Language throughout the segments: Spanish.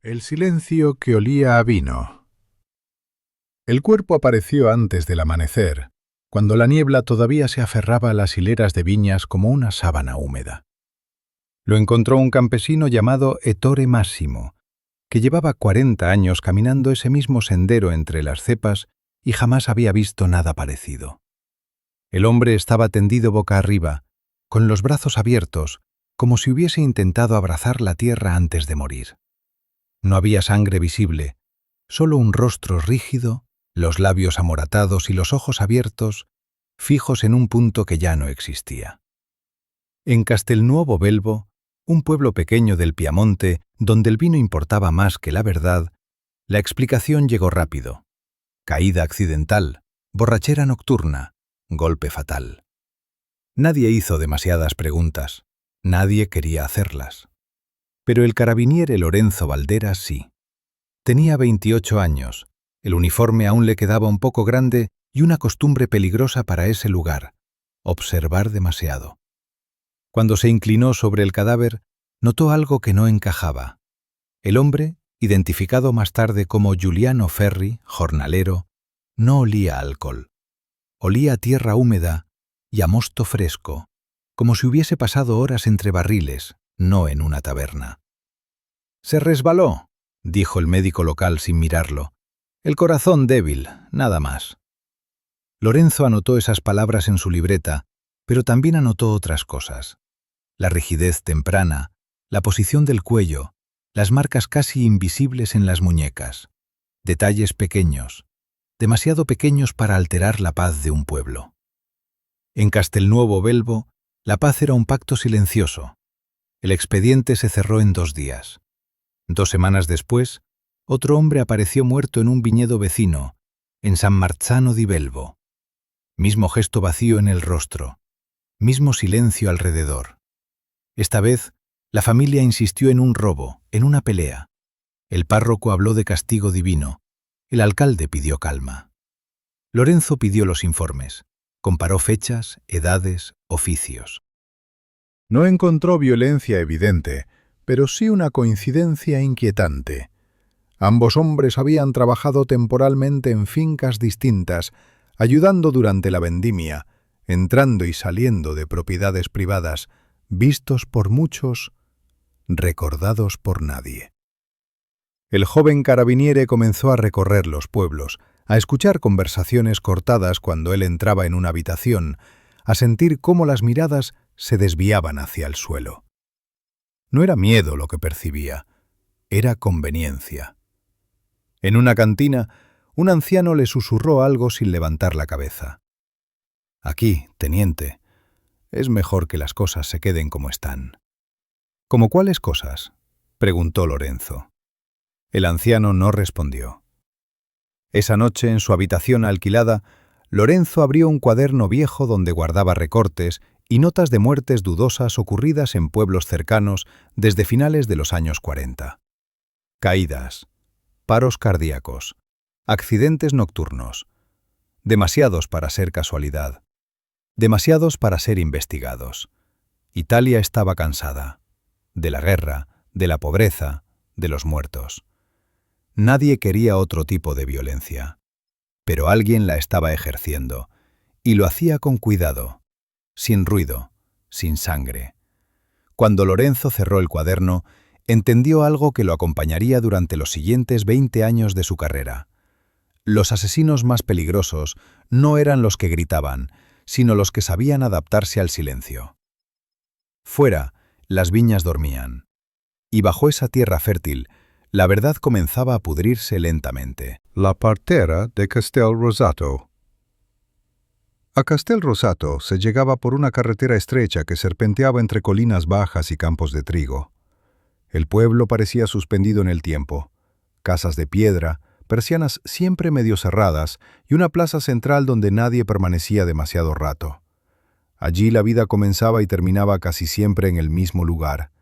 El silencio que olía a vino. El cuerpo apareció antes del amanecer, cuando la niebla todavía se aferraba a las hileras de viñas como una sábana húmeda. Lo encontró un campesino llamado Ettore Massimo, que llevaba 40 años caminando ese mismo sendero entre las cepas y jamás había visto nada parecido. El hombre estaba tendido boca arriba, con los brazos abiertos, como si hubiese intentado abrazar la tierra antes de morir. No había sangre visible, solo un rostro rígido, los labios amoratados y los ojos abiertos, fijos en un punto que ya no existía. En Castelnuovo Belvo, un pueblo pequeño del Piamonte, donde el vino importaba más que la verdad, la explicación llegó rápido. Caída accidental, borrachera nocturna, golpe fatal. Nadie hizo demasiadas preguntas, nadie quería hacerlas. Pero el carabiniere Lorenzo Valderas sí. Tenía 28 años, el uniforme aún le quedaba un poco grande y una costumbre peligrosa para ese lugar, observar demasiado. Cuando se inclinó sobre el cadáver, notó algo que no encajaba. El hombre, identificado más tarde como Giuliano Ferri, jornalero, no olía a alcohol. Olía a tierra húmeda y a mosto fresco, como si hubiese pasado horas entre barriles, no en una taberna. «Se resbaló», dijo el médico local sin mirarlo. «El corazón débil, nada más». Lorenzo anotó esas palabras en su libreta, pero también anotó otras cosas. La rigidez temprana, la posición del cuello, las marcas casi invisibles en las muñecas. Detalles pequeños, demasiado pequeños para alterar la paz de un pueblo. En Castelnuovo Belvo, la paz era un pacto silencioso. El expediente se cerró en 2 días. 2 semanas después, otro hombre apareció muerto en un viñedo vecino, en San Marzano di Belvo. Mismo gesto vacío en el rostro, mismo silencio alrededor. Esta vez, la familia insistió en un robo, en una pelea. El párroco habló de castigo divino. El alcalde pidió calma. Lorenzo pidió los informes. Comparó fechas, edades, oficios. No encontró violencia evidente, pero sí una coincidencia inquietante. Ambos hombres habían trabajado temporalmente en fincas distintas, ayudando durante la vendimia, entrando y saliendo de propiedades privadas, vistos por muchos, recordados por nadie. El joven carabiniere comenzó a recorrer los pueblos, a escuchar conversaciones cortadas cuando él entraba en una habitación, a sentir cómo las miradas se desviaban hacia el suelo. No era miedo lo que percibía, era conveniencia. En una cantina, un anciano le susurró algo sin levantar la cabeza. «Aquí, teniente, es mejor que las cosas se queden como están». «¿Cómo cuáles cosas?», preguntó Lorenzo. El anciano no respondió. Esa noche, en su habitación alquilada, Lorenzo abrió un cuaderno viejo donde guardaba recortes y notas de muertes dudosas ocurridas en pueblos cercanos desde finales de los años 40. Caídas, paros cardíacos, accidentes nocturnos. Demasiados para ser casualidad. Demasiados para ser investigados. Italia estaba cansada. De la guerra, de la pobreza, de los muertos. Nadie quería otro tipo de violencia. Pero alguien la estaba ejerciendo, y lo hacía con cuidado, sin ruido, sin sangre. Cuando Lorenzo cerró el cuaderno, entendió algo que lo acompañaría durante los siguientes 20 años de su carrera. Los asesinos más peligrosos no eran los que gritaban, sino los que sabían adaptarse al silencio. Fuera, las viñas dormían. Y bajo esa tierra fértil, la verdad comenzaba a pudrirse lentamente. La partera de Castel Rosato. A Castel Rosato se llegaba por una carretera estrecha que serpenteaba entre colinas bajas y campos de trigo. El pueblo parecía suspendido en el tiempo. Casas de piedra, persianas siempre medio cerradas y una plaza central donde nadie permanecía demasiado rato. Allí la vida comenzaba y terminaba casi siempre en el mismo lugar,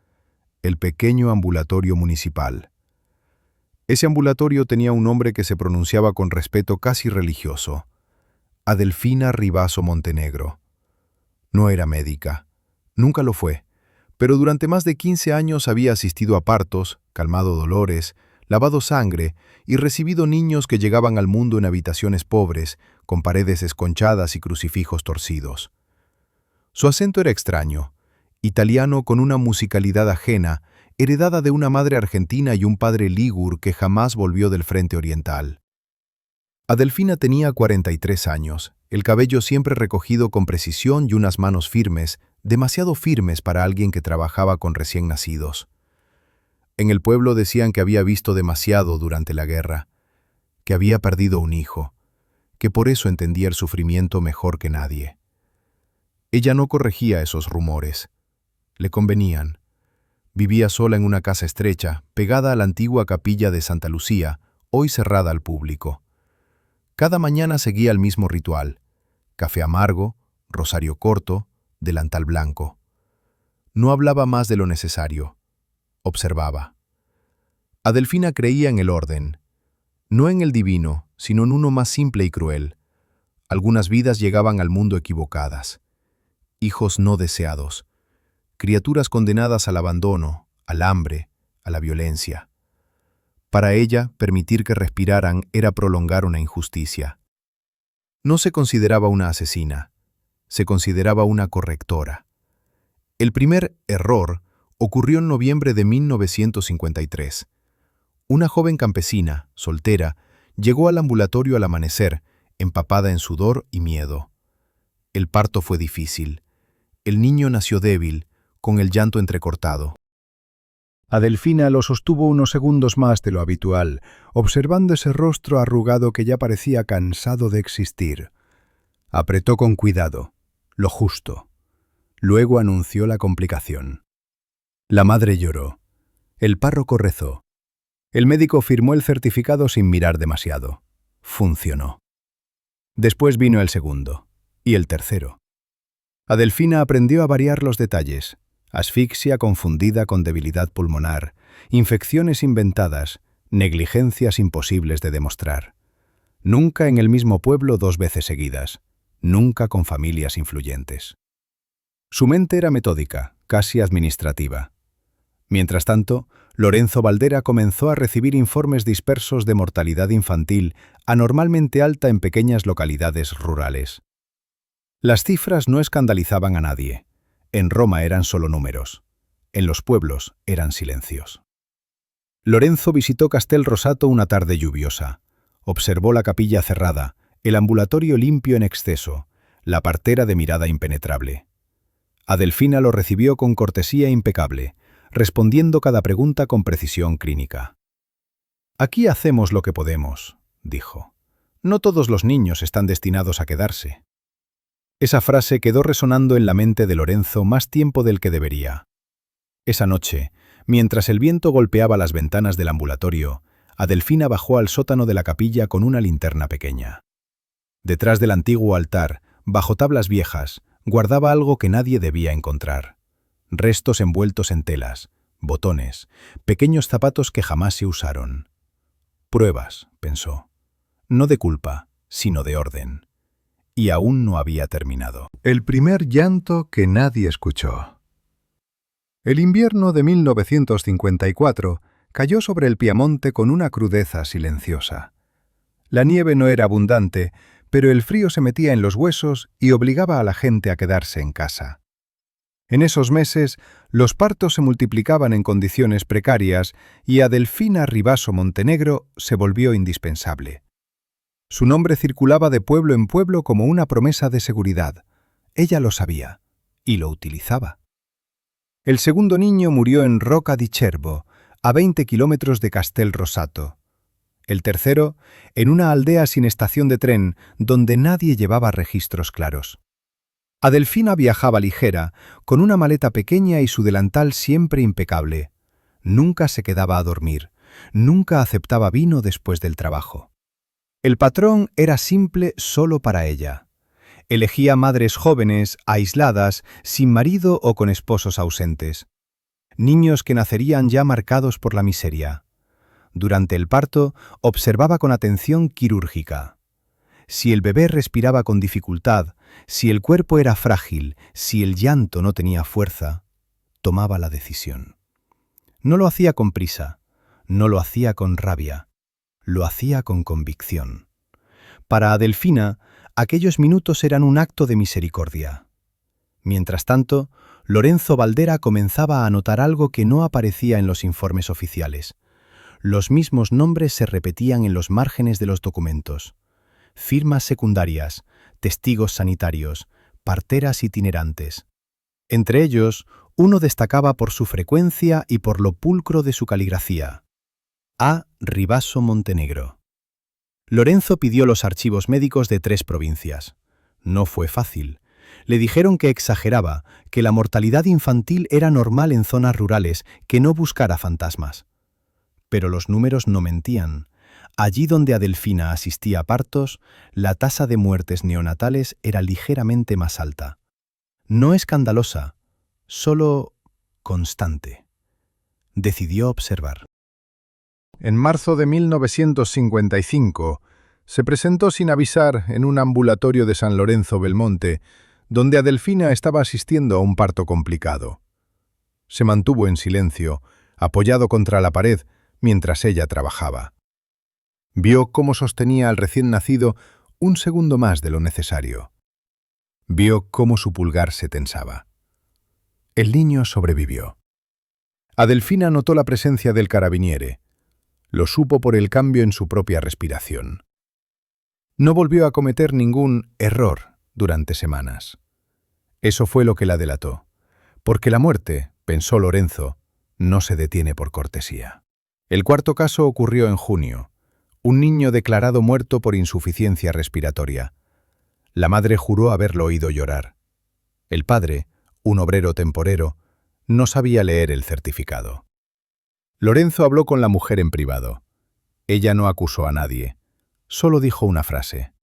el pequeño ambulatorio municipal. Ese ambulatorio tenía un nombre que se pronunciaba con respeto casi religioso: Adelfina Ribaso Montenegro. No era médica, nunca lo fue, pero durante más de 15 años había asistido a partos, calmado dolores, lavado sangre y recibido niños que llegaban al mundo en habitaciones pobres, con paredes esconchadas y crucifijos torcidos. Su acento era extraño, italiano con una musicalidad ajena, heredada de una madre argentina y un padre lígur que jamás volvió del frente oriental. Adelfina tenía 43 años, el cabello siempre recogido con precisión y unas manos firmes, demasiado firmes para alguien que trabajaba con recién nacidos. En el pueblo decían que había visto demasiado durante la guerra, que había perdido un hijo, que por eso entendía el sufrimiento mejor que nadie. Ella no corregía esos rumores. Le convenían. Vivía sola en una casa estrecha, pegada a la antigua capilla de Santa Lucía, hoy cerrada al público. Cada mañana seguía el mismo ritual: café amargo, rosario corto, delantal blanco. No hablaba más de lo necesario. Observaba. Adelfina creía en el orden, no en el divino, sino en uno más simple y cruel. Algunas vidas llegaban al mundo equivocadas. Hijos no deseados. Criaturas condenadas al abandono, al hambre, a la violencia. Para ella, permitir que respiraran era prolongar una injusticia. No se consideraba una asesina, se consideraba una correctora. El primer error ocurrió en noviembre de 1953. Una joven campesina, soltera, llegó al ambulatorio al amanecer, empapada en sudor y miedo. El parto fue difícil. El niño nació débil, con el llanto entrecortado. Adelfina lo sostuvo unos segundos más de lo habitual, observando ese rostro arrugado que ya parecía cansado de existir. Apretó con cuidado, lo justo. Luego anunció la complicación. La madre lloró. El párroco rezó. El médico firmó el certificado sin mirar demasiado. Funcionó. Después vino el segundo, y el tercero. Adelfina aprendió a variar los detalles: asfixia confundida con debilidad pulmonar, infecciones inventadas, negligencias imposibles de demostrar. Nunca en el mismo pueblo 2 veces seguidas, nunca con familias influyentes. Su mente era metódica, casi administrativa. Mientras tanto, Lorenzo Valdera comenzó a recibir informes dispersos de mortalidad infantil anormalmente alta en pequeñas localidades rurales. Las cifras no escandalizaban a nadie. En Roma eran solo números. En los pueblos eran silencios. Lorenzo visitó Castel Rosato una tarde lluviosa. Observó la capilla cerrada, el ambulatorio limpio en exceso, la partera de mirada impenetrable. Adelfina lo recibió con cortesía impecable, respondiendo cada pregunta con precisión clínica. «Aquí hacemos lo que podemos», dijo. «No todos los niños están destinados a quedarse». Esa frase quedó resonando en la mente de Lorenzo más tiempo del que debería. Esa noche, mientras el viento golpeaba las ventanas del ambulatorio, Adelfina bajó al sótano de la capilla con una linterna pequeña. Detrás del antiguo altar, bajo tablas viejas, guardaba algo que nadie debía encontrar. Restos envueltos en telas, botones, pequeños zapatos que jamás se usaron. Pruebas, pensó. No de culpa, sino de orden. Y aún no había terminado. El primer llanto que nadie escuchó. El invierno de 1954 cayó sobre el Piamonte con una crudeza silenciosa. La nieve no era abundante, pero el frío se metía en los huesos y obligaba a la gente a quedarse en casa. En esos meses, los partos se multiplicaban en condiciones precarias y Adelfina Ribasso Montenegro se volvió indispensable. Su nombre circulaba de pueblo en pueblo como una promesa de seguridad. Ella lo sabía y lo utilizaba. El segundo niño murió en Rocca di Cervo, a 20 kilómetros de Castel Rosato. El tercero, en una aldea sin estación de tren, donde nadie llevaba registros claros. Adelfina viajaba ligera, con una maleta pequeña y su delantal siempre impecable. Nunca se quedaba a dormir, nunca aceptaba vino después del trabajo. El patrón era simple solo para ella. Elegía madres jóvenes, aisladas, sin marido o con esposos ausentes. Niños que nacerían ya marcados por la miseria. Durante el parto, observaba con atención quirúrgica. Si el bebé respiraba con dificultad, si el cuerpo era frágil, si el llanto no tenía fuerza, tomaba la decisión. No lo hacía con prisa, no lo hacía con rabia, lo hacía con convicción. Para Adelfina, aquellos minutos eran un acto de misericordia. Mientras tanto, Lorenzo Valdera comenzaba a notar algo que no aparecía en los informes oficiales. Los mismos nombres se repetían en los márgenes de los documentos. Firmas secundarias, testigos sanitarios, parteras itinerantes. Entre ellos, uno destacaba por su frecuencia y por lo pulcro de su caligrafía. A. Ribasso Montenegro. Lorenzo pidió los archivos médicos de 3 provincias. No fue fácil. Le dijeron que exageraba, que la mortalidad infantil era normal en zonas rurales, que no buscara fantasmas. Pero los números no mentían. Allí donde Adelfina asistía a partos, la tasa de muertes neonatales era ligeramente más alta. No escandalosa, solo constante. Decidió observar. En marzo de 1955, se presentó sin avisar en un ambulatorio de San Lorenzo Belmonte, donde Adelfina estaba asistiendo a un parto complicado. Se mantuvo en silencio, apoyado contra la pared, mientras ella trabajaba. Vio cómo sostenía al recién nacido un segundo más de lo necesario. Vio cómo su pulgar se tensaba. El niño sobrevivió. Adelfina notó la presencia del carabiniere. Lo supo por el cambio en su propia respiración. No volvió a cometer ningún error durante semanas. Eso fue lo que la delató. Porque la muerte, pensó Lorenzo, no se detiene por cortesía. El cuarto caso ocurrió en junio. Un niño declarado muerto por insuficiencia respiratoria. La madre juró haberlo oído llorar. El padre, un obrero temporero, no sabía leer el certificado. Lorenzo habló con la mujer en privado. Ella no acusó a nadie. Solo dijo una frase.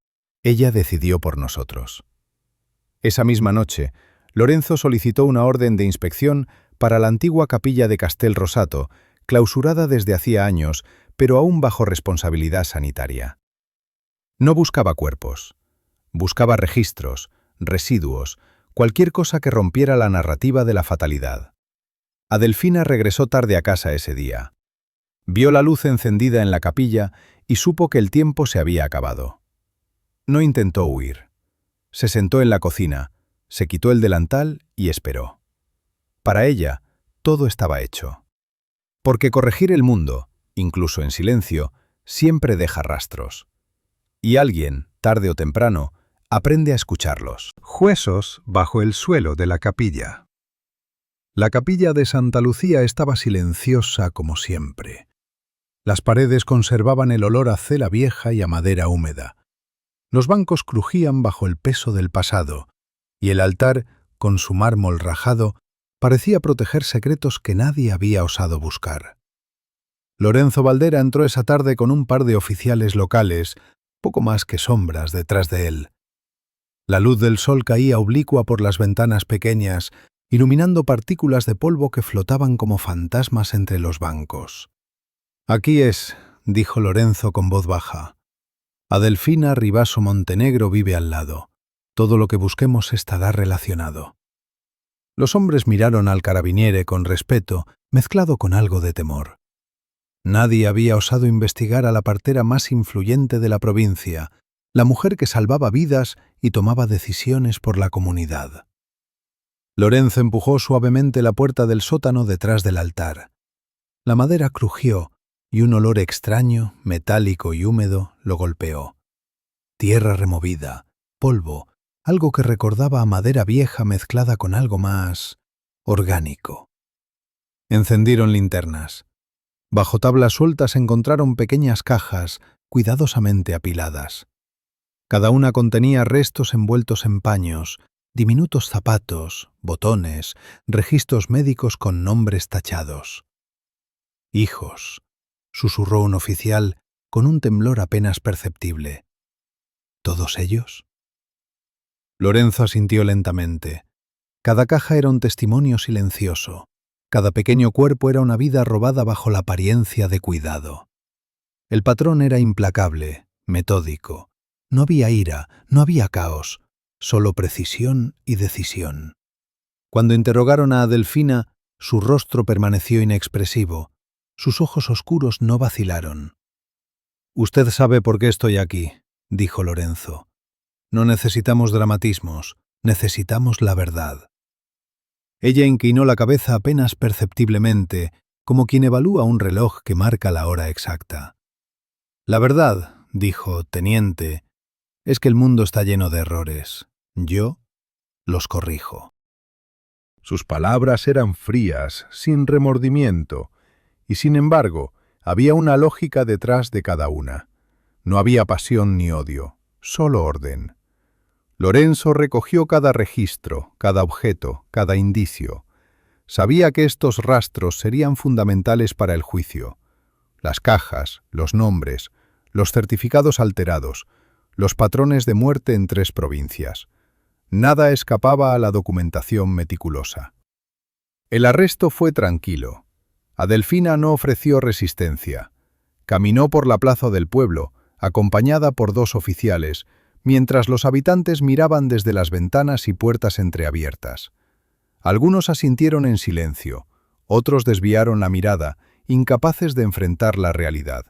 Ella decidió por nosotros. Esa misma noche, Lorenzo solicitó una orden de inspección para la antigua capilla de Castel Rosato, clausurada desde hacía años, pero aún bajo responsabilidad sanitaria. No buscaba cuerpos. Buscaba registros, residuos, cualquier cosa que rompiera la narrativa de la fatalidad. Adelfina regresó tarde a casa ese día. Vio la luz encendida en la capilla y supo que el tiempo se había acabado. No intentó huir. Se sentó en la cocina, se quitó el delantal y esperó. Para ella, todo estaba hecho. Porque corregir el mundo, incluso en silencio, siempre deja rastros. Y alguien, tarde o temprano, aprende a escucharlos. Huesos bajo el suelo de la capilla. La capilla de Santa Lucía estaba silenciosa como siempre. Las paredes conservaban el olor a cera vieja y a madera húmeda. Los bancos crujían bajo el peso del pasado, y el altar, con su mármol rajado, parecía proteger secretos que nadie había osado buscar. Lorenzo Valdera entró esa tarde con un par de oficiales locales, poco más que sombras detrás de él. La luz del sol caía oblicua por las ventanas pequeñas, iluminando partículas de polvo que flotaban como fantasmas entre los bancos. «Aquí es», dijo Lorenzo con voz baja. «Adelfina Ribasso Montenegro vive al lado. Todo lo que busquemos estará relacionado». Los hombres miraron al carabiniere con respeto, mezclado con algo de temor. Nadie había osado investigar a la partera más influyente de la provincia, la mujer que salvaba vidas y tomaba decisiones por la comunidad. Lorenzo empujó suavemente la puerta del sótano detrás del altar. La madera crujió y un olor extraño, metálico y húmedo lo golpeó. Tierra removida, polvo, algo que recordaba a madera vieja mezclada con algo más orgánico. Encendieron linternas. Bajo tablas sueltas encontraron pequeñas cajas, cuidadosamente apiladas. Cada una contenía restos envueltos en paños, diminutos zapatos, botones, registros médicos con nombres tachados. «Hijos», susurró un oficial con un temblor apenas perceptible. «¿Todos ellos?». Lorenzo asintió lentamente. Cada caja era un testimonio silencioso. Cada pequeño cuerpo era una vida robada bajo la apariencia de cuidado. El patrón era implacable, metódico. No había ira, no había caos, solo precisión y decisión. Cuando interrogaron a Adelfina, su rostro permaneció inexpresivo, Sus ojos oscuros no vacilaron. «Usted sabe por qué estoy aquí», dijo Lorenzo. «No necesitamos dramatismos, necesitamos la verdad». Ella inclinó la cabeza apenas perceptiblemente, como quien evalúa un reloj que marca la hora exacta. «La verdad», dijo, teniente, «es que el mundo está lleno de errores. Yo los corrijo». Sus palabras eran frías, sin remordimiento, y sin embargo, había una lógica detrás de cada una. No había pasión ni odio, solo orden. Lorenzo recogió cada registro, cada objeto, cada indicio. Sabía que estos rastros serían fundamentales para el juicio. Las cajas, los nombres, los certificados alterados, los patrones de muerte en 3 provincias. Nada escapaba a la documentación meticulosa. El arresto fue tranquilo. Adelfina no ofreció resistencia. Caminó por la plaza del pueblo, acompañada por 2 oficiales, mientras los habitantes miraban desde las ventanas y puertas entreabiertas. Algunos asintieron en silencio, otros desviaron la mirada, incapaces de enfrentar la realidad.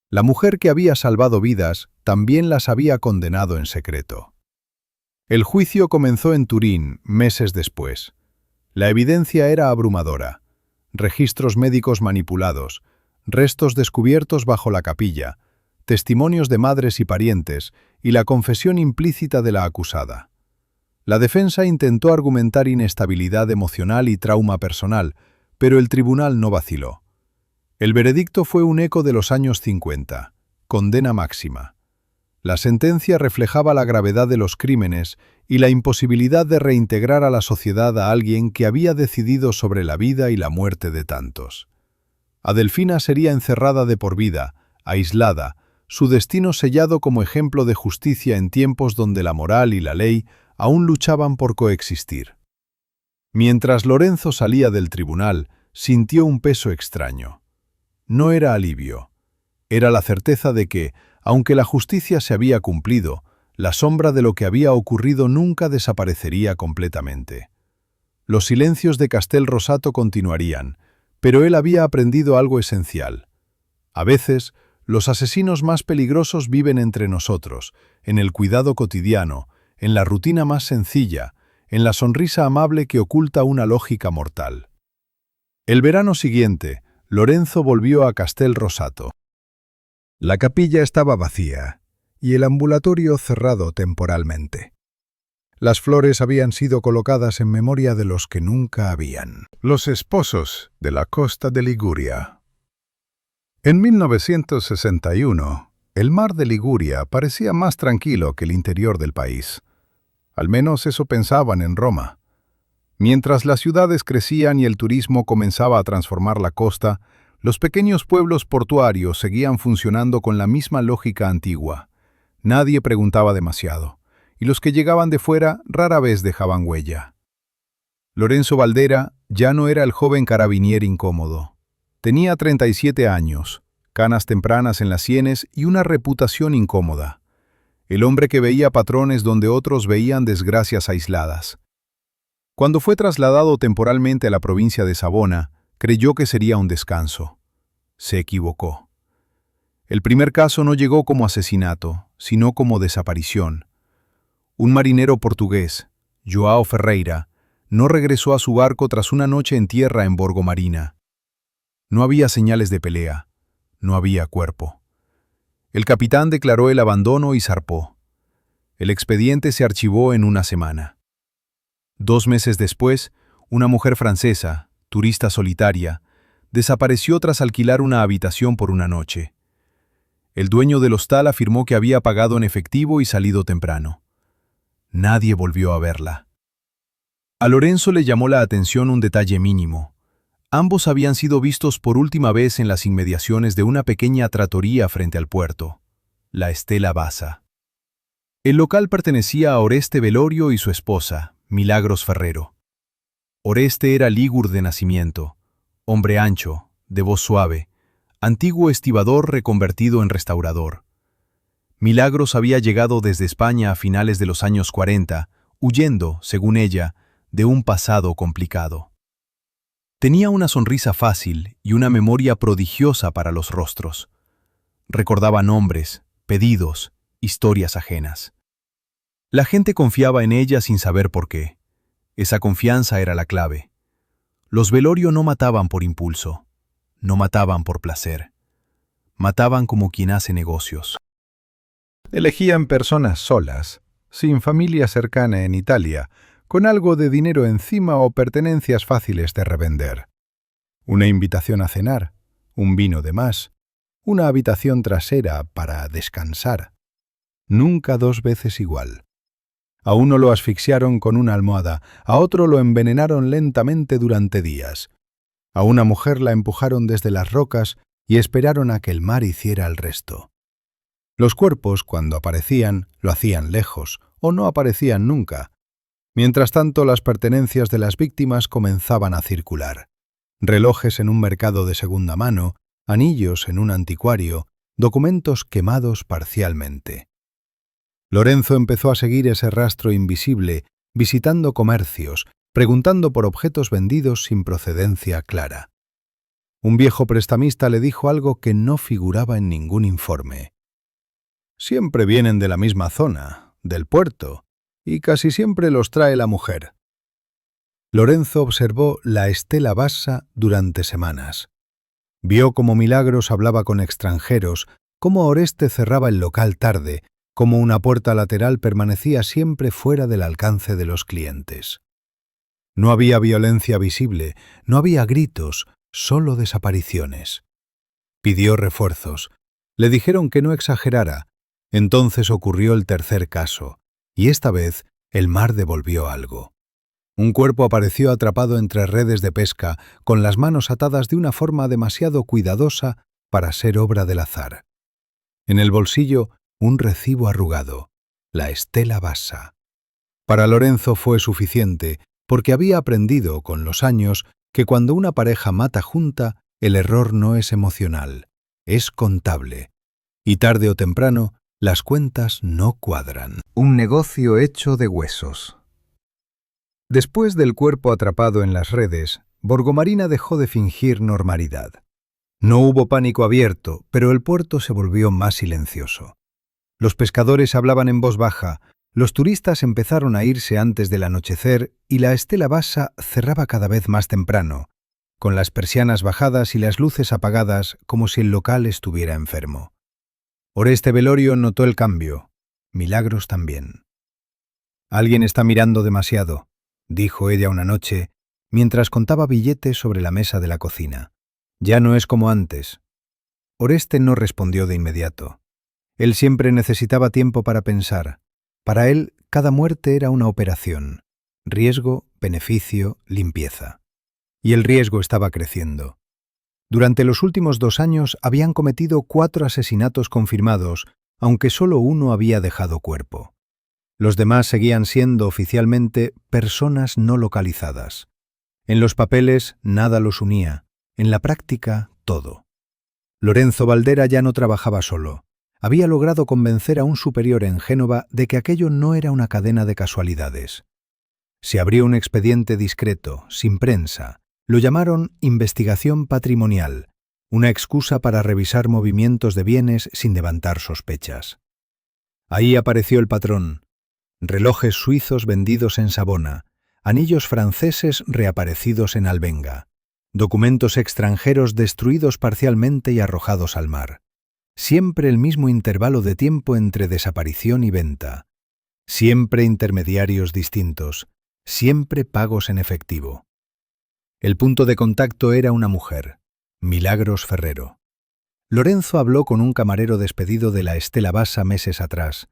La mujer que había salvado vidas también las había condenado en secreto. El juicio comenzó en Turín meses después. La evidencia era abrumadora. Registros médicos manipulados, restos descubiertos bajo la capilla, testimonios de madres y parientes y la confesión implícita de la acusada. La defensa intentó argumentar inestabilidad emocional y trauma personal, pero el tribunal no vaciló. El veredicto fue un eco de los años 50, condena máxima. La sentencia reflejaba la gravedad de los crímenes y la imposibilidad de reintegrar a la sociedad a alguien que había decidido sobre la vida y la muerte de tantos. Adelfina sería encerrada de por vida, aislada, su destino sellado como ejemplo de justicia en tiempos donde la moral y la ley aún luchaban por coexistir. Mientras Lorenzo salía del tribunal, sintió un peso extraño. No era alivio. Era la certeza de que, aunque la justicia se había cumplido, la sombra de lo que había ocurrido nunca desaparecería completamente. Los silencios de Castel Rosato continuarían, pero él había aprendido algo esencial. A veces, los asesinos más peligrosos viven entre nosotros, en el cuidado cotidiano, en la rutina más sencilla, en la sonrisa amable que oculta una lógica mortal. El verano siguiente, Lorenzo volvió a Castel Rosato. La capilla estaba vacía y el ambulatorio cerrado temporalmente. Las flores habían sido colocadas en memoria de los que nunca habían. Los esposos de la costa de Liguria. En 1961, el mar de Liguria parecía más tranquilo que el interior del país. Al menos eso pensaban en Roma. Mientras las ciudades crecían y el turismo comenzaba a transformar la costa, los pequeños pueblos portuarios seguían funcionando con la misma lógica antigua. Nadie preguntaba demasiado, y los que llegaban de fuera rara vez dejaban huella. Lorenzo Valdera ya no era el joven carabinier incómodo. Tenía 37 años, canas tempranas en las sienes y una reputación incómoda. El hombre que veía patrones donde otros veían desgracias aisladas. Cuando fue trasladado temporalmente a la provincia de Savona, creyó que sería un descanso. Se equivocó. El primer caso no llegó como asesinato, sino como desaparición. Un marinero portugués, João Ferreira, no regresó a su barco tras una noche en tierra en Borgo Marina. No había señales de pelea, no había cuerpo. El capitán declaró el abandono y zarpó. El expediente se archivó en una semana. 2 meses después, una mujer francesa, turista solitaria, desapareció tras alquilar una habitación por una noche. El dueño del hostal afirmó que había pagado en efectivo y salido temprano. Nadie volvió a verla. A Lorenzo le llamó la atención un detalle mínimo. Ambos habían sido vistos por última vez en las inmediaciones de una pequeña trattoria frente al puerto, la Estela Bassa. El local pertenecía a Oreste Velorio y su esposa, Milagros Ferrero. Oreste era lígur de nacimiento, hombre ancho, de voz suave, antiguo estibador reconvertido en restaurador. Milagros había llegado desde España a finales de los años 40, huyendo, según ella, de un pasado complicado. Tenía una sonrisa fácil y una memoria prodigiosa para los rostros. Recordaba nombres, pedidos, historias ajenas. La gente confiaba en ella sin saber por qué. Esa confianza era la clave. Los velorios no mataban por impulso, no mataban por placer. Mataban como quien hace negocios. Elegían personas solas, sin familia cercana en Italia, con algo de dinero encima o pertenencias fáciles de revender. Una invitación a cenar, un vino de más, una habitación trasera para descansar. Nunca dos veces igual. A uno lo asfixiaron con una almohada, a otro lo envenenaron lentamente durante días. A una mujer la empujaron desde las rocas y esperaron a que el mar hiciera el resto. Los cuerpos, cuando aparecían, lo hacían lejos, o no aparecían nunca. Mientras tanto, las pertenencias de las víctimas comenzaban a circular. Relojes en un mercado de segunda mano, anillos en un anticuario, documentos quemados parcialmente. Lorenzo empezó a seguir ese rastro invisible, visitando comercios, preguntando por objetos vendidos sin procedencia clara. Un viejo prestamista le dijo algo que no figuraba en ningún informe. Siempre vienen de la misma zona, del puerto, y casi siempre los trae la mujer. Lorenzo observó la Estela Bassa durante semanas. Vio cómo Milagros hablaba con extranjeros, cómo Oreste cerraba el local tarde, cómo una puerta lateral permanecía siempre fuera del alcance de los clientes. No había violencia visible, no había gritos, solo desapariciones. Pidió refuerzos. Le dijeron que no exagerara. Entonces ocurrió el tercer caso, y esta vez el mar devolvió algo. Un cuerpo apareció atrapado entre redes de pesca, con las manos atadas de una forma demasiado cuidadosa para ser obra del azar. En el bolsillo, un recibo arrugado, la Estela Bassa. Para Lorenzo fue suficiente, porque había aprendido con los años que cuando una pareja mata junta, el error no es emocional, es contable, y tarde o temprano las cuentas no cuadran. Un negocio hecho de huesos. Después del cuerpo atrapado en las redes, Borgomarina dejó de fingir normalidad. No hubo pánico abierto, pero el puerto se volvió más silencioso. Los pescadores hablaban en voz baja, los turistas empezaron a irse antes del anochecer y la Estela Bassa cerraba cada vez más temprano, con las persianas bajadas y las luces apagadas como si el local estuviera enfermo. Oreste Velorio notó el cambio, Milagros también. «Alguien está mirando demasiado», dijo ella una noche, mientras contaba billetes sobre la mesa de la cocina. «Ya no es como antes». Oreste no respondió de inmediato. Él siempre necesitaba tiempo para pensar. Para él, cada muerte era una operación. Riesgo, beneficio, limpieza. Y el riesgo estaba creciendo. Durante los últimos 2 años habían cometido 4 asesinatos confirmados, aunque solo uno había dejado cuerpo. Los demás seguían siendo oficialmente personas no localizadas. En los papeles nada los unía, en la práctica todo. Lorenzo Valdera ya no trabajaba solo. Había logrado convencer a un superior en Génova de que aquello no era una cadena de casualidades. Se abrió un expediente discreto, sin prensa. Lo llamaron investigación patrimonial, una excusa para revisar movimientos de bienes sin levantar sospechas. Ahí apareció el patrón. Relojes suizos vendidos en Savona, anillos franceses reaparecidos en Albenga, documentos extranjeros destruidos parcialmente y arrojados al mar. Siempre el mismo intervalo de tiempo entre desaparición y venta. Siempre intermediarios distintos. Siempre pagos en efectivo. El punto de contacto era una mujer, Milagros Ferrero. Lorenzo habló con un camarero despedido de la Estela Bassa meses atrás.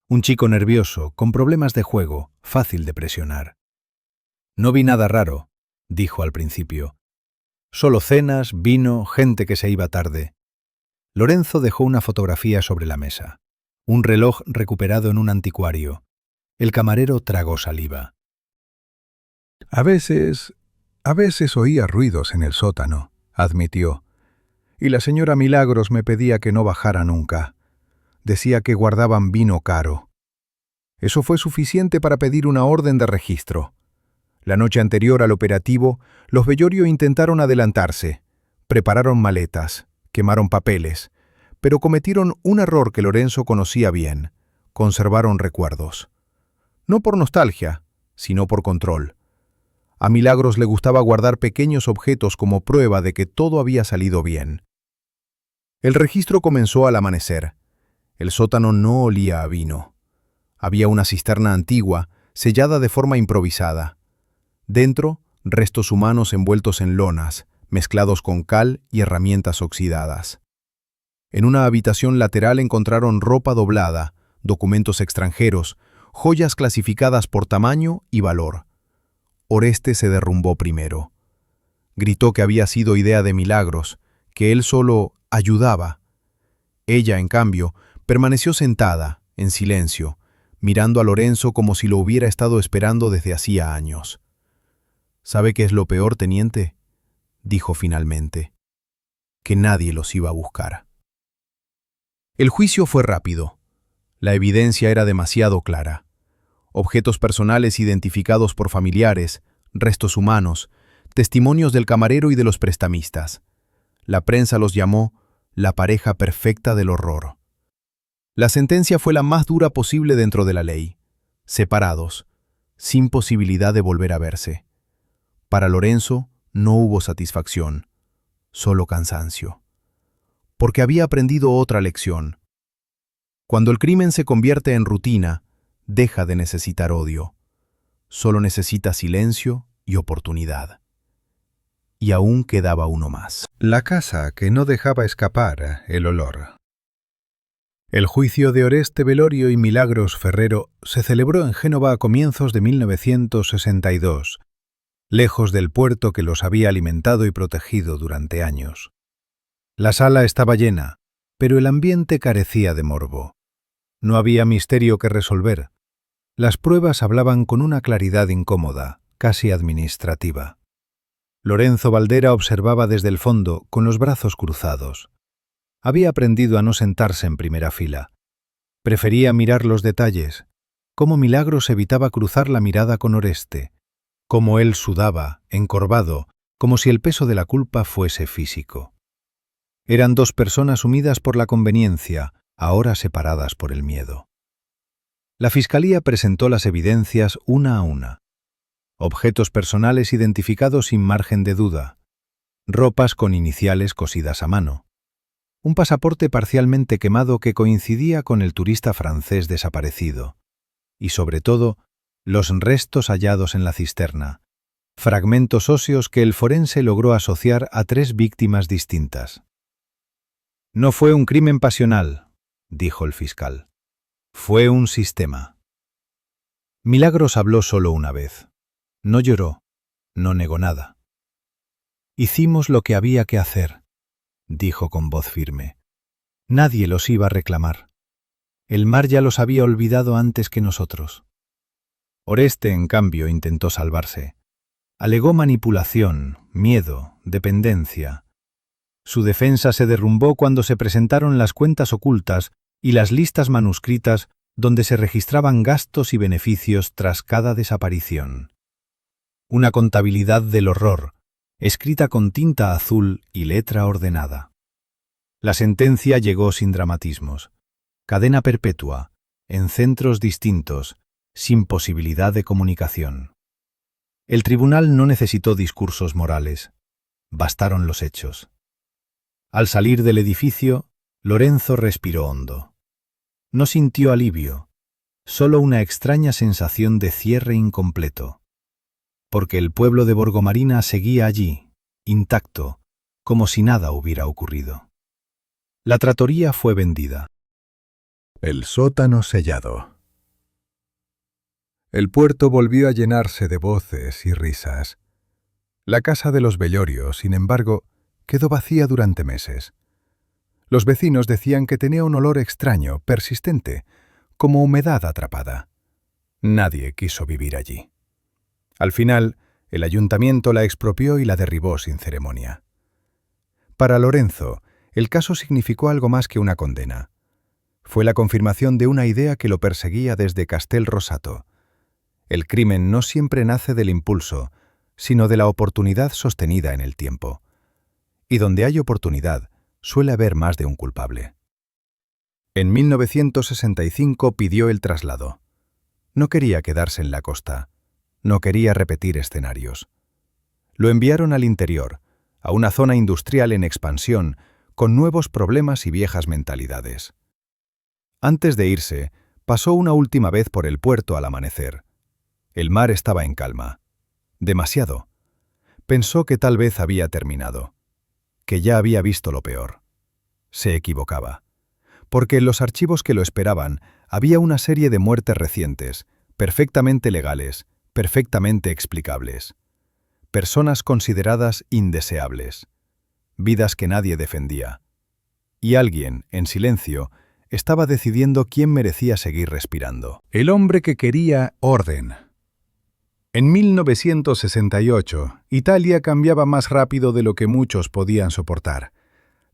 Un chico nervioso, con problemas de juego, fácil de presionar. «No vi nada raro», dijo al principio. «Solo cenas, vino, gente que se iba tarde». Lorenzo dejó una fotografía sobre la mesa. Un reloj recuperado en un anticuario. El camarero tragó saliva. A veces oía ruidos en el sótano», admitió. «Y la señora Milagros me pedía que no bajara nunca. Decía que guardaban vino caro. Eso fue suficiente para pedir una orden de registro. La noche anterior al operativo, los Bellorio intentaron adelantarse, prepararon maletas, quemaron papeles, pero cometieron un error que Lorenzo conocía bien: conservaron recuerdos. No por nostalgia, sino por control. A Milagros le gustaba guardar pequeños objetos como prueba de que todo había salido bien. El registro comenzó al amanecer. El sótano no olía a vino. Había una cisterna antigua, sellada de forma improvisada. Dentro, restos humanos envueltos en lonas, mezclados con cal y herramientas oxidadas. En una habitación lateral encontraron ropa doblada, documentos extranjeros, joyas clasificadas por tamaño y valor. Oreste se derrumbó primero. Gritó que había sido idea de Milagros, que él solo ayudaba. Ella, en cambio, permaneció sentada, en silencio, mirando a Lorenzo como si lo hubiera estado esperando desde hacía años. ¿Sabe qué es lo peor, teniente?, dijo finalmente. Que nadie los iba a buscar. El juicio fue rápido. La evidencia era demasiado clara. Objetos personales identificados por familiares, restos humanos, testimonios del camarero y de los prestamistas. La prensa los llamó la pareja perfecta del horror. La sentencia fue la más dura posible dentro de la ley. Separados, sin posibilidad de volver a verse. Para Lorenzo no hubo satisfacción, solo cansancio. Porque había aprendido otra lección. Cuando el crimen se convierte en rutina, deja de necesitar odio. Solo necesita silencio y oportunidad. Y aún quedaba uno más. La casa que no dejaba escapar el olor. El juicio de Oreste Bellorio y Milagros Ferrero se celebró en Génova a comienzos de 1962, lejos del puerto que los había alimentado y protegido durante años. La sala estaba llena, pero el ambiente carecía de morbo. No había misterio que resolver. Las pruebas hablaban con una claridad incómoda, casi administrativa. Lorenzo Valdera observaba desde el fondo, con los brazos cruzados. Había aprendido a no sentarse en primera fila. Prefería mirar los detalles, cómo Milagros evitaba cruzar la mirada con Oreste, cómo él sudaba, encorvado, como si el peso de la culpa fuese físico. Eran dos personas unidas por la conveniencia, ahora separadas por el miedo. La Fiscalía presentó las evidencias una a una. Objetos personales identificados sin margen de duda. Ropas con iniciales cosidas a mano. Un pasaporte parcialmente quemado que coincidía con el turista francés desaparecido. Y sobre todo, los restos hallados en la cisterna. Fragmentos óseos que el forense logró asociar a 3 víctimas distintas. No fue un crimen pasional, dijo el fiscal. Fue un sistema. Milagros habló solo una vez. No lloró, no negó nada. Hicimos lo que había que hacer, dijo con voz firme. Nadie los iba a reclamar. El mar ya los había olvidado antes que nosotros. Oreste, en cambio, intentó salvarse. Alegó manipulación, miedo, dependencia. Su defensa se derrumbó cuando se presentaron las cuentas ocultas y las listas manuscritas donde se registraban gastos y beneficios tras cada desaparición. Una contabilidad del horror, escrita con tinta azul y letra ordenada. La sentencia llegó sin dramatismos. Cadena perpetua, en centros distintos, sin posibilidad de comunicación. El tribunal no necesitó discursos morales. Bastaron los hechos. Al salir del edificio, Lorenzo respiró hondo. No sintió alivio, solo una extraña sensación de cierre incompleto. Porque el pueblo de Borgomarina seguía allí, intacto, como si nada hubiera ocurrido. La trattoria fue vendida. El sótano sellado. El puerto volvió a llenarse de voces y risas. La casa de los Bellorio, sin embargo, quedó vacía durante meses. Los vecinos decían que tenía un olor extraño, persistente, como humedad atrapada. Nadie quiso vivir allí. Al final, el ayuntamiento la expropió y la derribó sin ceremonia. Para Lorenzo, el caso significó algo más que una condena. Fue la confirmación de una idea que lo perseguía desde Castel Rosato. El crimen no siempre nace del impulso, sino de la oportunidad sostenida en el tiempo. Y donde hay oportunidad, suele haber más de un culpable. En 1965 pidió el traslado. No quería quedarse en la costa. No quería repetir escenarios. Lo enviaron al interior, a una zona industrial en expansión, con nuevos problemas y viejas mentalidades. Antes de irse, pasó una última vez por el puerto al amanecer. El mar estaba en calma. Demasiado. Pensó que tal vez había terminado, que ya había visto lo peor. Se equivocaba, porque en los archivos que lo esperaban había una serie de muertes recientes, perfectamente legales, perfectamente explicables. Personas consideradas indeseables. Vidas que nadie defendía. Y alguien, en silencio, estaba decidiendo quién merecía seguir respirando. El hombre que quería orden. En 1968, Italia cambiaba más rápido de lo que muchos podían soportar.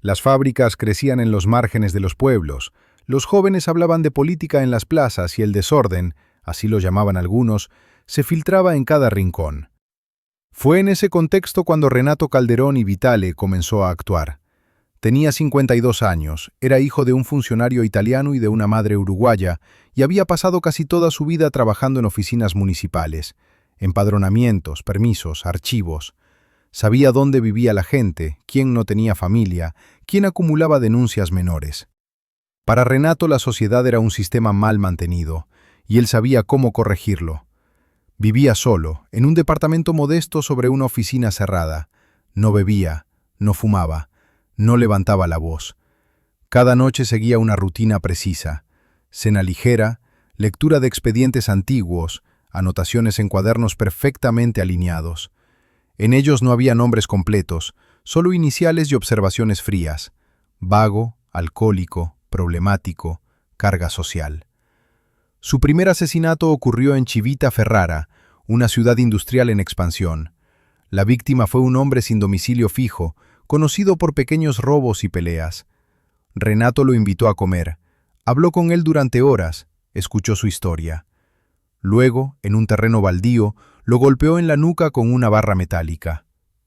Las fábricas crecían en los márgenes de los pueblos, los jóvenes hablaban de política en las plazas y el desorden, así lo llamaban algunos, se filtraba en cada rincón. Fue en ese contexto cuando Renato Calderón y Vitale comenzó a actuar. Tenía 52 años, era hijo de un funcionario italiano y de una madre uruguaya, y había pasado casi toda su vida trabajando en oficinas municipales, empadronamientos, permisos, archivos. Sabía dónde vivía la gente, quién no tenía familia, quién acumulaba denuncias menores. Para Renato la sociedad era un sistema mal mantenido, y él sabía cómo corregirlo. Vivía solo, en un departamento modesto sobre una oficina cerrada. No bebía, no fumaba, no levantaba la voz. Cada noche seguía una rutina precisa. Cena ligera, lectura de expedientes antiguos, anotaciones en cuadernos perfectamente alineados. En ellos no había nombres completos, solo iniciales y observaciones frías. Vago, alcohólico, problemático, carga social. Su primer asesinato ocurrió en Civita Ferrara, una ciudad industrial en expansión. La víctima fue un hombre sin domicilio fijo, conocido por pequeños robos y peleas. Renato lo invitó a comer. Habló con él durante horas, escuchó su historia. Luego, en un terreno baldío, lo golpeó en la nuca con una barra metálica.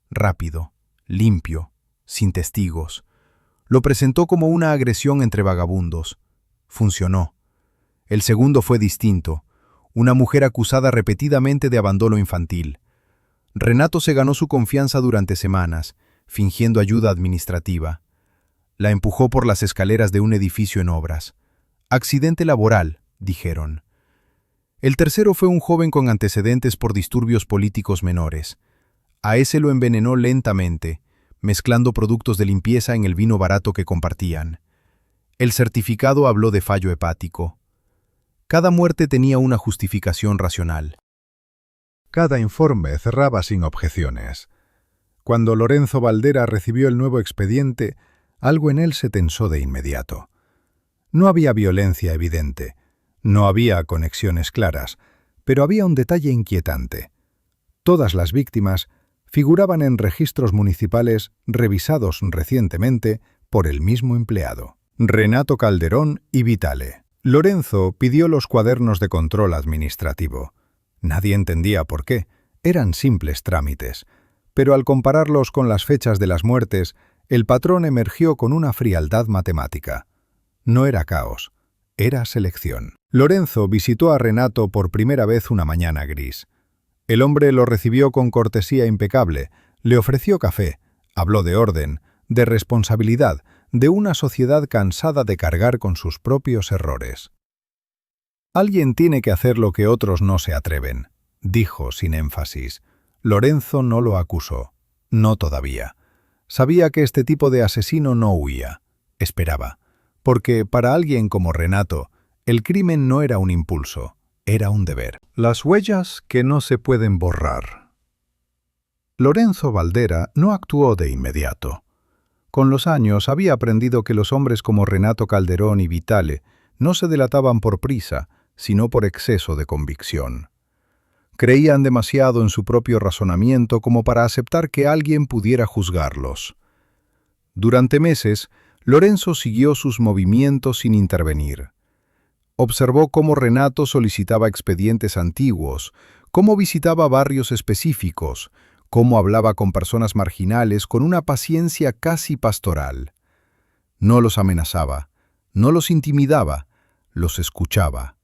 Rápido, limpio, sin testigos. Lo presentó como una agresión entre vagabundos. Funcionó. El segundo fue distinto. Una mujer acusada repetidamente de abandono infantil. Renato se ganó su confianza durante semanas, fingiendo ayuda administrativa. La empujó por las escaleras de un edificio en obras. Accidente laboral, dijeron. El tercero fue un joven con antecedentes por disturbios políticos menores. A ese lo envenenó lentamente, mezclando productos de limpieza en el vino barato que compartían. El certificado habló de fallo hepático. Cada muerte tenía una justificación racional. Cada informe cerraba sin objeciones. Cuando Lorenzo Valdera recibió el nuevo expediente, algo en él se tensó de inmediato. No había violencia evidente, no había conexiones claras, pero había un detalle inquietante. Todas las víctimas figuraban en registros municipales revisados recientemente por el mismo empleado, Renato Calderón y Vitale. Lorenzo pidió los cuadernos de control administrativo. Nadie entendía por qué, eran simples trámites, pero al compararlos con las fechas de las muertes, el patrón emergió con una frialdad matemática. No era caos, era selección. Lorenzo visitó a Renato por primera vez una mañana gris. El hombre lo recibió con cortesía impecable, le ofreció café, habló de orden, de responsabilidad, de una sociedad cansada de cargar con sus propios errores. Alguien tiene que hacer lo que otros no se atreven, dijo sin énfasis. Lorenzo no lo acusó, no todavía. Sabía que este tipo de asesino no huía, esperaba, porque para alguien como Renato, el crimen no era un impulso, era un deber. Las huellas que no se pueden borrar. Lorenzo Valdera no actuó de inmediato. Con los años había aprendido que los hombres como Renato Calderón y Vitale no se delataban por prisa, sino por exceso de convicción. Creían demasiado en su propio razonamiento como para aceptar que alguien pudiera juzgarlos. Durante meses, Lorenzo siguió sus movimientos sin intervenir. Observó cómo Renato solicitaba expedientes antiguos, cómo visitaba barrios específicos, cómo hablaba con personas marginales con una paciencia casi pastoral. No los amenazaba, no los intimidaba, los escuchaba.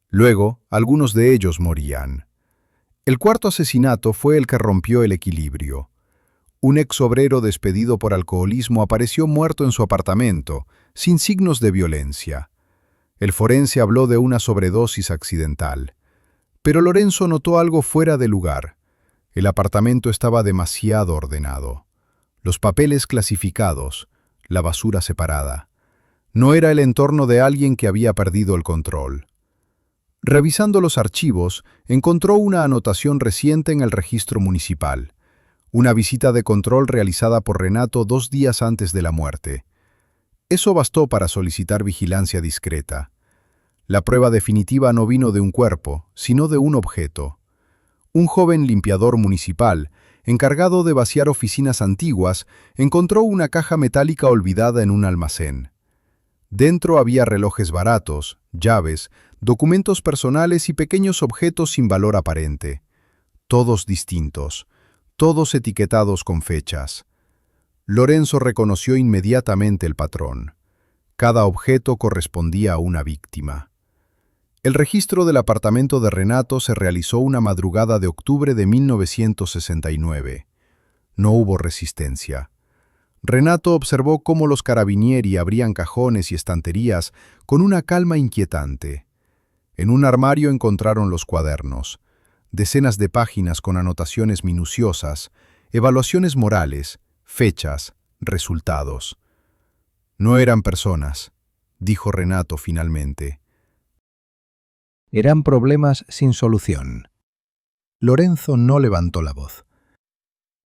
Luego, algunos de ellos morían. El cuarto asesinato fue el que rompió el equilibrio. Un exobrero despedido por alcoholismo apareció muerto en su apartamento, sin signos de violencia. El forense habló de una sobredosis accidental. Pero Lorenzo notó algo fuera de lugar. El apartamento estaba demasiado ordenado. Los papeles clasificados, la basura separada. No era el entorno de alguien que había perdido el control. Revisando los archivos, encontró una anotación reciente en el registro municipal. Una visita de control realizada por Renato 2 días antes de la muerte. Eso bastó para solicitar vigilancia discreta. La prueba definitiva no vino de un cuerpo, sino de un objeto. Un joven limpiador municipal, encargado de vaciar oficinas antiguas, encontró una caja metálica olvidada en un almacén. Dentro había relojes baratos, llaves, documentos personales y pequeños objetos sin valor aparente. Todos distintos, todos etiquetados con fechas. Lorenzo reconoció inmediatamente el patrón. Cada objeto correspondía a una víctima. El registro del apartamento de Renato se realizó una madrugada de octubre de 1969. No hubo resistencia. Renato observó cómo los carabinieri abrían cajones y estanterías con una calma inquietante. En un armario encontraron los cuadernos, decenas de páginas con anotaciones minuciosas, evaluaciones morales, fechas, resultados. No eran personas, dijo Renato finalmente. Eran problemas sin solución. Lorenzo no levantó la voz.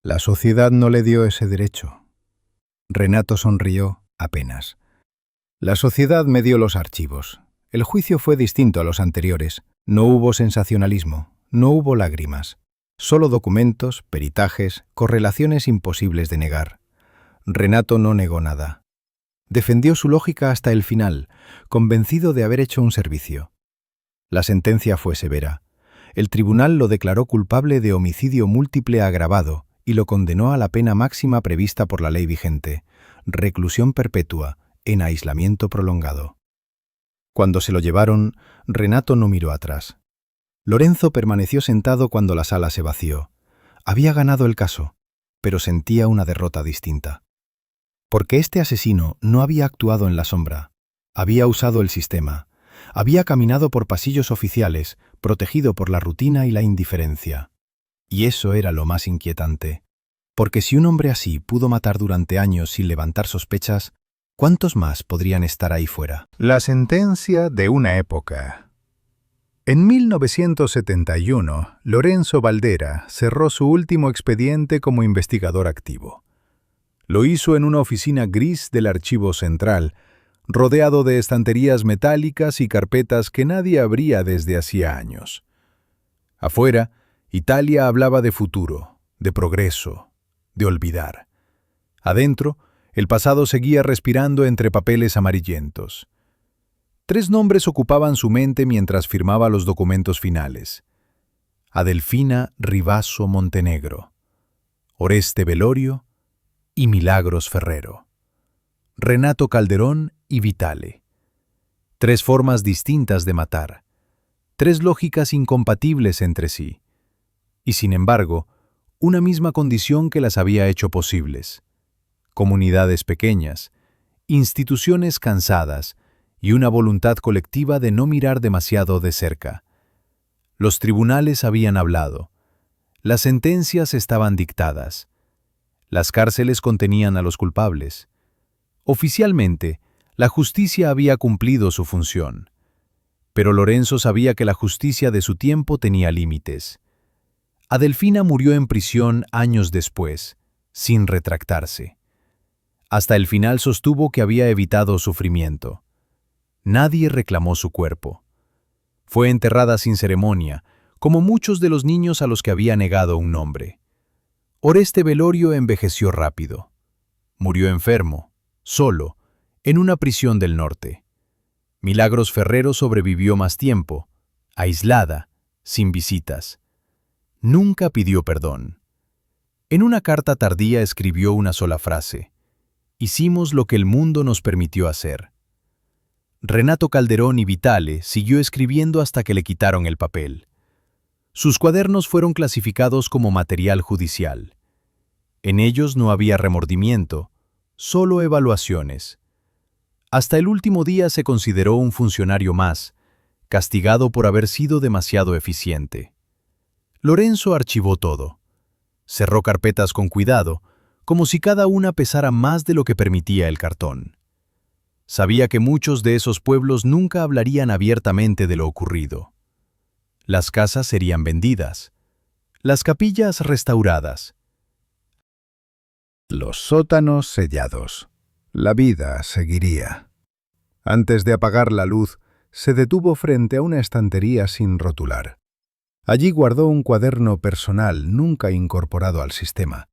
La sociedad no le dio ese derecho. Renato sonrió apenas. La sociedad me dio los archivos. El juicio fue distinto a los anteriores. No hubo sensacionalismo, no hubo lágrimas. Solo documentos, peritajes, correlaciones imposibles de negar. Renato no negó nada. Defendió su lógica hasta el final, convencido de haber hecho un servicio. La sentencia fue severa. El tribunal lo declaró culpable de homicidio múltiple agravado y lo condenó a la pena máxima prevista por la ley vigente, reclusión perpetua en aislamiento prolongado. Cuando se lo llevaron, Renato no miró atrás. Lorenzo permaneció sentado cuando la sala se vació. Había ganado el caso, pero sentía una derrota distinta. Porque este asesino no había actuado en la sombra. Había usado el sistema. Había caminado por pasillos oficiales, protegido por la rutina y la indiferencia. Y eso era lo más inquietante. Porque si un hombre así pudo matar durante años sin levantar sospechas, ¿cuántos más podrían estar ahí fuera? La sentencia de una época. En 1971, Lorenzo Baldera cerró su último expediente como investigador activo. Lo hizo en una oficina gris del Archivo Central, rodeado de estanterías metálicas y carpetas que nadie abría desde hacía años. Afuera, Italia hablaba de futuro, de progreso, de olvidar. Adentro, el pasado seguía respirando entre papeles amarillentos. 3 nombres ocupaban su mente mientras firmaba los documentos finales. Adelfina Rivasso Montenegro, Oreste Velorio y Milagros Ferrero. Renato Calderón y Vitale. 3 formas distintas de matar. 3 lógicas incompatibles entre sí. Y sin embargo, una misma condición que las había hecho posibles. Comunidades pequeñas, instituciones cansadas y una voluntad colectiva de no mirar demasiado de cerca. Los tribunales habían hablado. Las sentencias estaban dictadas. Las cárceles contenían a los culpables. Oficialmente, la justicia había cumplido su función. Pero Lorenzo sabía que la justicia de su tiempo tenía límites. Adelfina murió en prisión años después, sin retractarse. Hasta el final sostuvo que había evitado sufrimiento. Nadie reclamó su cuerpo. Fue enterrada sin ceremonia, como muchos de los niños a los que había negado un nombre. Oreste Velorio envejeció rápido. Murió enfermo, solo, en una prisión del norte. Milagros Ferrero sobrevivió más tiempo, aislada, sin visitas. Nunca pidió perdón. En una carta tardía escribió una sola frase: hicimos lo que el mundo nos permitió hacer. Renato Calderón y Vitale siguió escribiendo hasta que le quitaron el papel. Sus cuadernos fueron clasificados como material judicial. En ellos no había remordimiento, solo evaluaciones. Hasta el último día se consideró un funcionario más, castigado por haber sido demasiado eficiente. Lorenzo archivó todo. Cerró carpetas con cuidado, como si cada una pesara más de lo que permitía el cartón. Sabía que muchos de esos pueblos nunca hablarían abiertamente de lo ocurrido. Las casas serían vendidas, las capillas restauradas, los sótanos sellados. La vida seguiría. Antes de apagar la luz, se detuvo frente a una estantería sin rotular. Allí guardó un cuaderno personal nunca incorporado al sistema.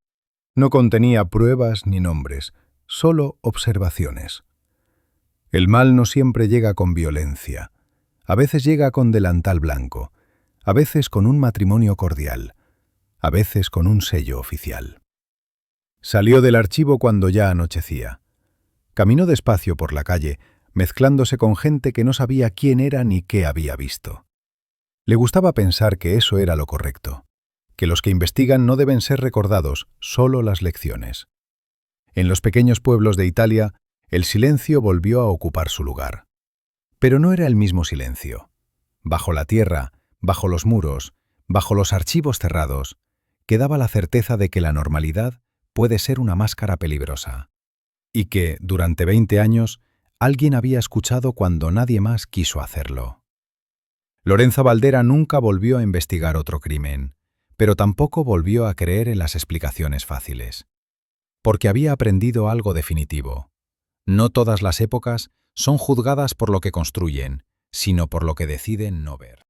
No contenía pruebas ni nombres, solo observaciones. El mal no siempre llega con violencia. A veces llega con delantal blanco, a veces con un matrimonio cordial, a veces con un sello oficial. Salió del archivo cuando ya anochecía. Caminó despacio por la calle, mezclándose con gente que no sabía quién era ni qué había visto. Le gustaba pensar que eso era lo correcto, que los que investigan no deben ser recordados, solo las lecciones. En los pequeños pueblos de Italia, el silencio volvió a ocupar su lugar. Pero no era el mismo silencio. Bajo la tierra, bajo los muros, bajo los archivos cerrados, quedaba la certeza de que la normalidad puede ser una máscara peligrosa, y que, durante 20 años, alguien había escuchado cuando nadie más quiso hacerlo. Lorenzo Valdera nunca volvió a investigar otro crimen, pero tampoco volvió a creer en las explicaciones fáciles. Porque había aprendido algo definitivo. No todas las épocas son juzgadas por lo que construyen, sino por lo que deciden no ver.